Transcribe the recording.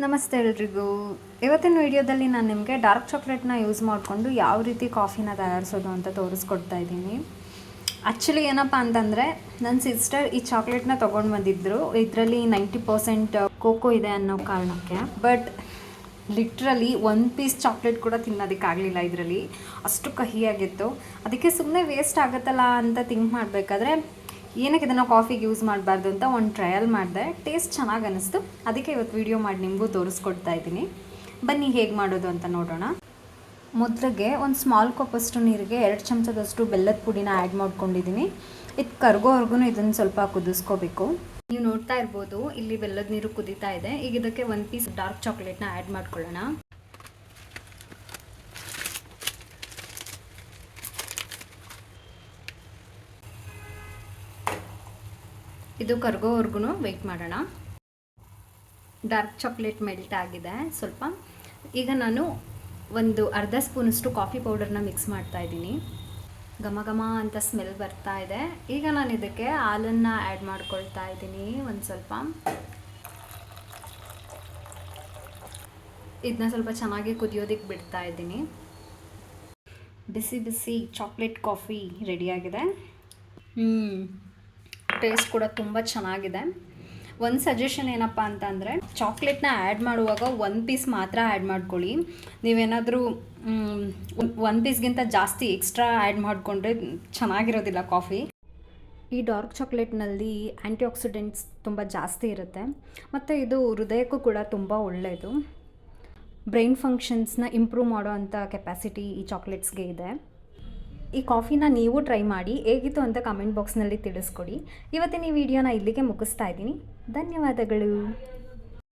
ನಮಸ್ತೆ ಎಲ್ರಿಗೂ. ಇವತ್ತಿನ ವಿಡಿಯೋದಲ್ಲಿ ನಾನು ನಿಮಗೆ ಡಾರ್ಕ್ ಚಾಕ್ಲೇಟ್ನ ಯೂಸ್ ಮಾಡಿಕೊಂಡು ಯಾವ ರೀತಿ ಕಾಫಿನ ತಯಾರಿಸೋದು ಅಂತ ತೋರಿಸ್ಕೊಡ್ತಾ ಇದ್ದೀನಿ. ಆ್ಯಕ್ಚುಲಿ ಏನಪ್ಪ ಅಂತಂದರೆ ನನ್ನ ಸಿಸ್ಟರ್ ಈ ಚಾಕ್ಲೇಟ್ನ ತೊಗೊಂಡು ಬಂದಿದ್ದರು. ಇದರಲ್ಲಿ 90% ಕೋಕೋ ಇದೆ ಅನ್ನೋ ಕಾರಣಕ್ಕೆ. ಬಟ್ ಲಿಟ್ರಲಿ ಒಂದು ಪೀಸ್ ಚಾಕ್ಲೇಟ್ ಕೂಡ ತಿನ್ನೋದಕ್ಕಾಗಲಿಲ್ಲ. ಇದರಲ್ಲಿ ಅಷ್ಟು ಕಹಿಯಾಗಿತ್ತು. ಅದಕ್ಕೆ ಸುಮ್ಮನೆ ವೇಸ್ಟ್ ಆಗುತ್ತಲ್ಲ ಅಂತ ಥಿಂಕ್ ಮಾಡಬೇಕಾದ್ರೆ ಏನಕ್ಕೆ ಇದನ್ನು ಕಾಫಿಗೆ ಯೂಸ್ ಮಾಡಬಾರ್ದು ಅಂತ ಒಂದು ಟ್ರಯಲ್ ಮಾಡಿದೆ. ಟೇಸ್ಟ್ ಚೆನ್ನಾಗಿ ಅನ್ನಿಸ್ತು. ಅದಕ್ಕೆ ಇವತ್ತು ವಿಡಿಯೋ ಮಾಡಿ ನಿಮಗೂ ತೋರಿಸ್ಕೊಡ್ತಾ ಇದ್ದೀನಿ. ಬನ್ನಿ ಹೇಗೆ ಮಾಡೋದು ಅಂತ ನೋಡೋಣ. ಮೊದಲಿಗೆ ಒಂದು ಸ್ಮಾಲ್ ಕಪ್ಪಷ್ಟು ನೀರಿಗೆ 2 ಚಮಚದಷ್ಟು ಬೆಲ್ಲದ ಪುಡಿನ ಆ್ಯಡ್ ಮಾಡ್ಕೊಂಡಿದ್ದೀನಿ. ಇದು ಕರ್ಗೋವರೆಗೂ ಇದನ್ನು ಸ್ವಲ್ಪ ಕುದಿಸ್ಕೋಬೇಕು. ನೀವು ನೋಡ್ತಾ ಇರ್ಬೋದು ಇಲ್ಲಿ ಬೆಲ್ಲದ ನೀರು ಕುದೀತಾ ಇದೆ. ಈಗ ಇದಕ್ಕೆ 1 ಪೀಸ್ ಡಾರ್ಕ್ ಚಾಕ್ಲೇಟ್ನ ಆ್ಯಡ್ ಮಾಡ್ಕೊಳ್ಳೋಣ. ಇದು ಕರ್ಗೋವರೆಗೂ ವೆಯ್ಟ್ ಮಾಡೋಣ. ಡಾರ್ಕ್ ಚಾಕ್ಲೇಟ್ ಮೆಲ್ಟ್ ಆಗಿದೆ ಸ್ವಲ್ಪ. ಈಗ ನಾನು ಒಂದು ಅರ್ಧ ಸ್ಪೂನಷ್ಟು ಕಾಫಿ ಪೌಡರ್ನ ಮಿಕ್ಸ್ ಮಾಡ್ತಾ ಇದ್ದೀನಿ. ಘಮ ಘಮ ಅಂತ ಸ್ಮೆಲ್ ಬರ್ತಾ ಇದೆ. ಈಗ ನಾನು ಇದಕ್ಕೆ ಹಾಲನ್ನು ಆ್ಯಡ್ ಮಾಡ್ಕೊಳ್ತಾ ಇದ್ದೀನಿ. ಒಂದು ಸ್ವಲ್ಪ ಇದನ್ನ ಸ್ವಲ್ಪ ಚೆನ್ನಾಗಿ ಕುದಿಯೋದಕ್ಕೆ ಬಿಡ್ತಾ ಇದ್ದೀನಿ. ಬಿಸಿ ಬಿಸಿ ಚಾಕ್ಲೇಟ್ ಕಾಫಿ ರೆಡಿಯಾಗಿದೆ. ಟೇಸ್ಟ್ ಕೂಡ ತುಂಬ ಚೆನ್ನಾಗಿದೆ. ಒಂದು ಸಜೆಷನ್ ಏನಪ್ಪ ಅಂತಂದರೆ ಚಾಕ್ಲೇಟ್ನ ಆ್ಯಡ್ ಮಾಡುವಾಗ 1 ಪೀಸ್ ಮಾತ್ರ ಆ್ಯಡ್ ಮಾಡ್ಕೊಳ್ಳಿ. ನೀವೇನಾದರೂ 1 ಪೀಸ್ಗಿಂತ ಜಾಸ್ತಿ ಎಕ್ಸ್ಟ್ರಾ ಆ್ಯಡ್ ಮಾಡಿಕೊಂಡ್ರೆ ಚೆನ್ನಾಗಿರೋದಿಲ್ಲ ಕಾಫಿ. ಈ ಡಾರ್ಕ್ ಚಾಕ್ಲೇಟ್ನಲ್ಲಿ ಆ್ಯಂಟಿ ಆಕ್ಸಿಡೆಂಟ್ಸ್ ತುಂಬ ಜಾಸ್ತಿ ಇರುತ್ತೆ ಮತ್ತು ಇದು ಹೃದಯಕ್ಕೂ ಕೂಡ ತುಂಬ ಒಳ್ಳೆಯದು. ಬ್ರೈನ್ ಫಂಕ್ಷನ್ಸ್ನ ಇಂಪ್ರೂವ್ ಮಾಡೋ ಅಂಥ ಕೆಪಾಸಿಟಿ ಈ ಚಾಕ್ಲೇಟ್ಸ್ಗೆ ಇದೆ. ಈ ಕಾಫಿನ ನೀವು ಟ್ರೈ ಮಾಡಿ ಹೇಗಿತ್ತು ಅಂತ ಕಮೆಂಟ್ ಬಾಕ್ಸ್ನಲ್ಲಿ ತಿಳಿಸ್ಕೊಡಿ. ಇವತ್ತಿನ ಈ ವಿಡಿಯೋನ ಇಲ್ಲಿಗೆ ಮುಗಿಸ್ತಾ ಇದ್ದೀನಿ. ಧನ್ಯವಾದಗಳು.